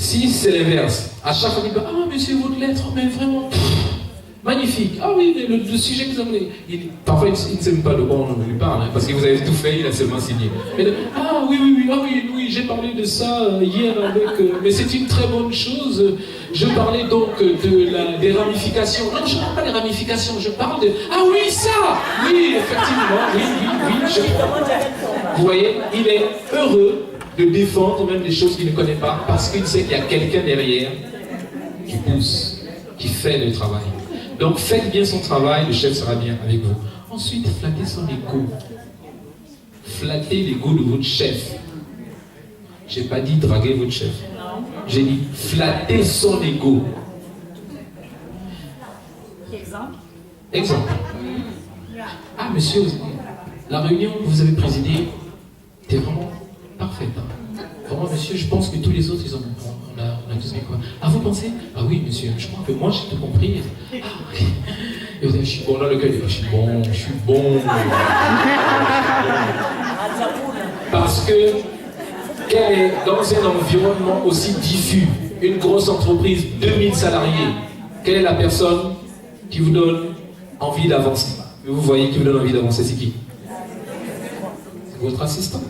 Si c'est l'inverse, à chaque fois, il dit ah, monsieur, votre lettre, mais vraiment, magnifique. Ah oui, mais le sujet que vous avez. Parfois, il ne sait même pas de quoi on lui parle, hein, parce que vous avez tout fait, il a seulement signé. Mais, ah oui, j'ai parlé de ça hier avec. Mais c'est une très bonne chose. Je parlais donc des ramifications. Non, je ne parle pas des ramifications, je parle de. Ah oui, ça. Oui, effectivement, oui. Vous voyez, il est heureux de défendre même des choses qu'il ne connaît pas, parce qu'il sait qu'il y a quelqu'un derrière qui pousse, qui fait le travail. Donc faites bien son travail, le chef sera bien avec vous. Ensuite, flattez son ego. Flattez l'ego de votre chef. Je n'ai pas dit draguer votre chef. J'ai dit flatter son ego. Exemple. Ah, monsieur, la réunion que vous avez présidée était vraiment parfaite. Hein. Vraiment, monsieur, je pense que tous les autres, on a tous mis quoi. Ah, vous pensez? Ah oui, monsieur, je crois que moi, j'ai tout compris. Ah oui. Et vous dites, je suis bon dans le cœur. Je suis bon. Parce que, qu'elle est dans un environnement aussi diffus, une grosse entreprise, 2000 salariés, quelle est la personne qui vous donne envie d'avancer? Vous voyez qui vous donne envie d'avancer, c'est qui? C'est votre assistant.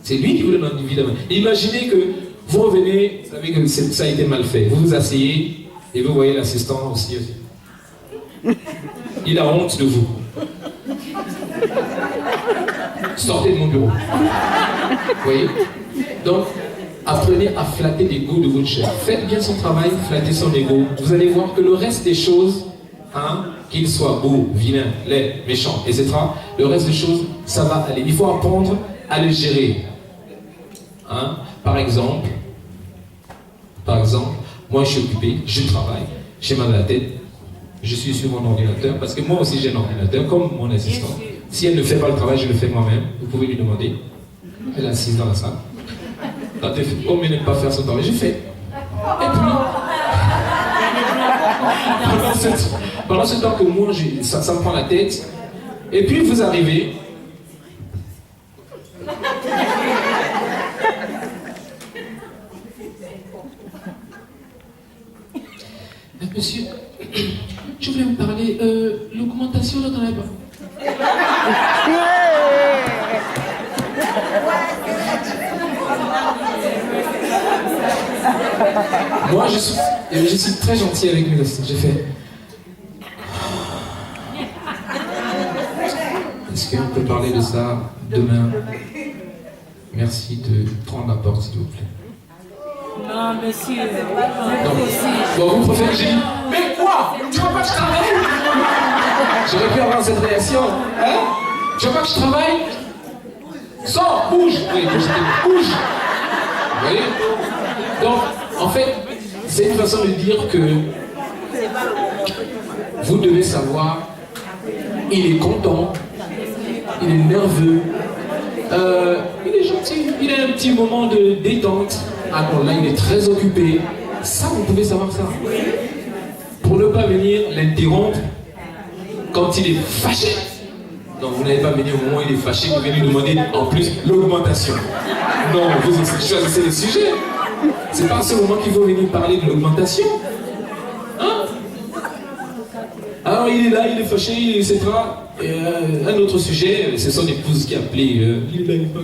C'est lui qui vous donne envie d'avancer. Imaginez que vous revenez, vous savez que ça a été mal fait. Vous vous asseyez et vous voyez l'assistant aussi. Il a honte de vous. Sortez de mon bureau. Vous voyez? Donc, apprenez à flatter l'ego de votre chef. Faites bien son travail, flattez son ego. Vous allez voir que le reste des choses, hein, qu'il soit beau, vilain, laid, méchant, etc., le reste des choses, ça va aller. Il faut apprendre à les gérer. Hein? Par exemple, moi je suis occupé, je travaille, j'ai mal à la tête, je suis sur mon ordinateur, parce que moi aussi j'ai un ordinateur, comme mon assistant. Si elle ne fait pas le travail, je le fais moi-même, vous pouvez lui demander. Elle est assise dans la salle. Comme elle n'aime pas faire son travail, je fais. Et puis, pendant ce temps que moi, ça me prend la tête, et puis vous arrivez, monsieur, je voulais vous parler, l'augmentation là dans la bas. Moi, je suis très gentil avec mes assistants. J'ai fait. Est-ce qu'on peut parler de ça demain? Merci de prendre la porte, s'il vous plaît. Non, monsieur. Bon, vous préférez que j'ai dit, mais quoi? Tu vois pas que je travaille? J'aurais pu avoir cette réaction. Hein? Tu vois pas que je travaille? Sors, bouge! Oui, bouge! Vous voyez? Donc, en fait, c'est une façon de dire que vous devez savoir, il est content, il est nerveux, il est gentil, il a un petit moment de détente. Ah non, là il est très occupé. Ça, vous pouvez savoir ça. Pour ne pas venir l'interrompre quand il est fâché. Donc vous n'allez pas venir au moment où il est fâché, vous venez lui demander en plus l'augmentation. Non, vous choisissez le sujet. C'est pas à ce moment qu'il faut venir parler de l'augmentation. Hein? Alors il est là, il est fâché, etc. Et, un autre sujet, c'est son épouse qui a appelé. Il est là, il est pas.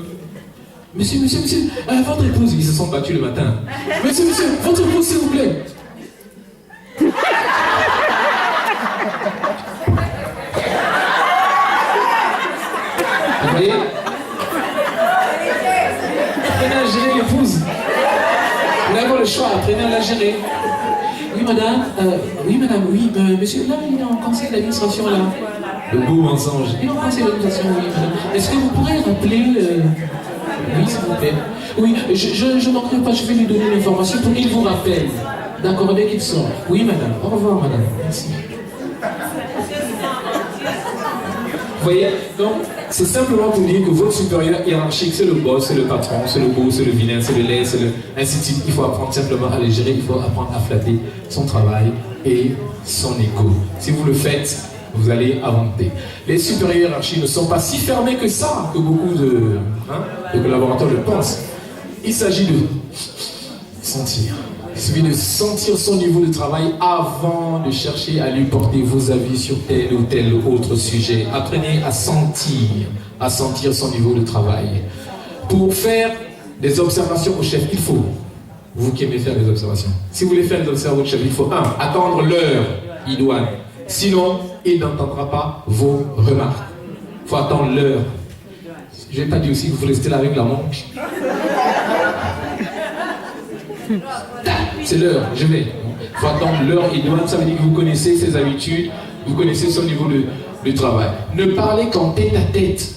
Monsieur, votre épouse, ils se sont battus le matin. Monsieur, votre épouse, s'il vous plaît. Vous voyez? Apprenez à gérer l'épouse. Vous n'avez pas le choix, apprenez à la gérer. Oui, madame, monsieur, là, il est en conseil d'administration, là. Le beau mensonge. Il est en conseil d'administration, oui, madame. Est-ce que vous pourrez rappeler... Oui, s'il vous plaît. Oui, je ne manquerai pas, je vais lui donner l'information pour qu'il vous rappelle. D'accord, dès qu'il sort. Oui, madame. Au revoir, madame. Merci. Vous voyez? Donc, c'est simplement pour dire que votre supérieur hiérarchique, c'est le boss, c'est le patron, c'est le beau, c'est le vilain, c'est le laid, c'est le... ainsi de suite. Il faut apprendre simplement à le gérer, il faut apprendre à flatter son travail et son ego. Si vous le faites, vous allez avancer. Les supérieurs hiérarchiques ne sont pas si fermés que ça, que beaucoup de collaborateurs le pensent. Il s'agit de Sentir. Il suffit de sentir son niveau de travail avant de chercher à lui porter vos avis sur tel ou tel autre sujet. Apprenez à sentir son niveau de travail. Pour faire des observations au chef, il faut, vous qui aimez faire des observations, si vous voulez faire des observations au chef, il faut attendre l'heure idoine. Sinon, il n'entendra pas vos remarques. Il faut attendre l'heure. Je n'ai pas dit aussi que vous restez là avec la montre. C'est l'heure, je vais. Il faut attendre l'heure idoine, ça veut dire que vous connaissez ses habitudes, vous connaissez son niveau de travail. Ne parlez qu'en tête à tête.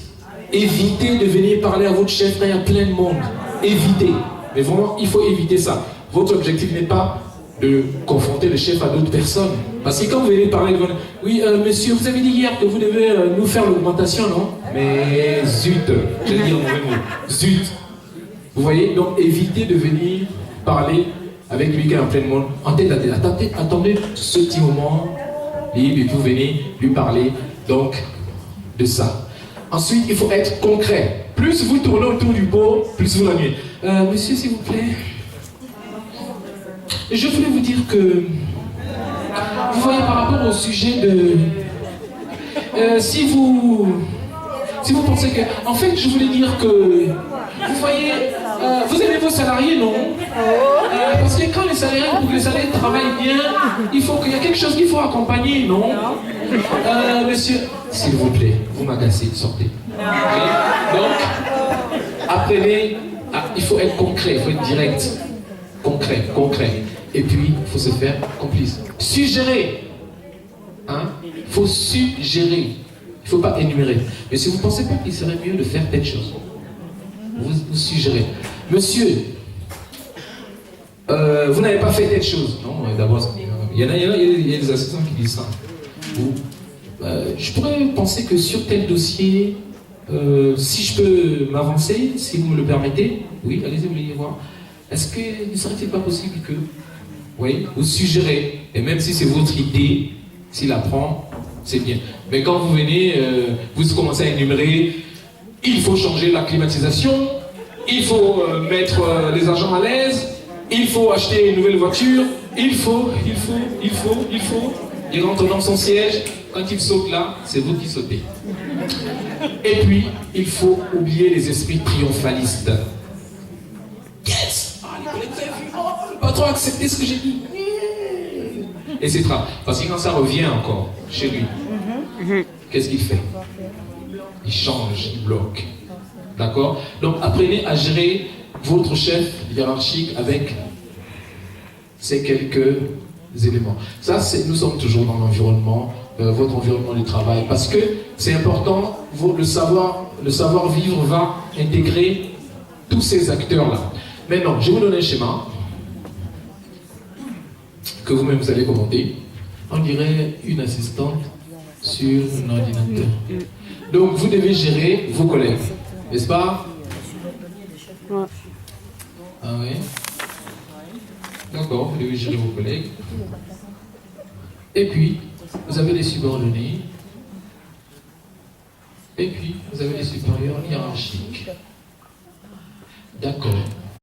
Évitez de venir parler à votre chef quand il y a plein de monde. Évitez. Mais vraiment, il faut éviter ça. Votre objectif n'est pas de confronter le chef à d'autres personnes. Parce que quand vous venez parler, vous dites, oui, monsieur, vous avez dit hier que vous devez nous faire l'augmentation, non? Mais zut, je vais dire un mauvais mot. Zut. Vous voyez, donc évitez de venir parler avec lui qui est en plein monde, en tête à tête. Attendez ce petit moment libre et puis vous venez lui parler donc de ça. Ensuite, il faut être concret. Plus vous tournez autour du pot, plus vous l'ennuyez. Monsieur, s'il vous plaît, je voulais vous dire que, vous voyez, par rapport au sujet de... si vous pensez que... En fait, je voulais dire que, vous voyez, vous aimez vos salariés, non? Parce que quand les salariés, pour que les salariés travaillent bien, il y a quelque chose qu'il faut accompagner, non? Monsieur, s'il vous plaît, vous m'agacez, sortez. Okay? Donc, apprenez, il faut être concret, il faut être direct. Concret. Et puis, il faut se faire complice. Suggérer. Il faut suggérer. Il ne faut pas énumérer. Mais si vous ne pensez pas qu'il serait mieux de faire telle chose, vous suggérez. Monsieur, vous n'avez pas fait telle chose. Non, d'abord, il y a des assistants qui disent ça. Je pourrais penser que sur tel dossier, si je peux m'avancer, si vous me le permettez, oui, allez-y, vous voulez voir. Est-ce qu'il ne serait-il pas possible que, oui, vous suggérez, et même si c'est votre idée, s'il la prend, c'est bien. Mais quand vous venez, vous commencez à énumérer, il faut changer la climatisation, il faut mettre les agents à l'aise, il faut acheter une nouvelle voiture, il faut. Il rentre dans son siège, quand il saute là, c'est vous qui sautez. Et puis, il faut oublier les esprits triomphalistes. Yes! Les collègues, vous avez vu? Le patron a accepté ce que j'ai dit. Etc. Parce que quand ça revient encore chez lui, qu'est-ce qu'il fait? Il change, il bloque. D'accord? Donc apprenez à gérer votre chef hiérarchique avec ces quelques éléments. Ça, nous sommes toujours dans l'environnement, votre environnement du travail, parce que c'est important, le savoir-vivre va intégrer tous ces acteurs-là. Maintenant, je vais vous donner un schéma que vous-même vous allez commenter. On dirait une assistante sur un ordinateur. Donc, vous devez gérer vos collègues, n'est-ce pas? Ah oui. D'accord, vous devez gérer vos collègues. Et puis, vous avez les subordonnés. Et puis, vous avez les supérieurs hiérarchiques. D'accord.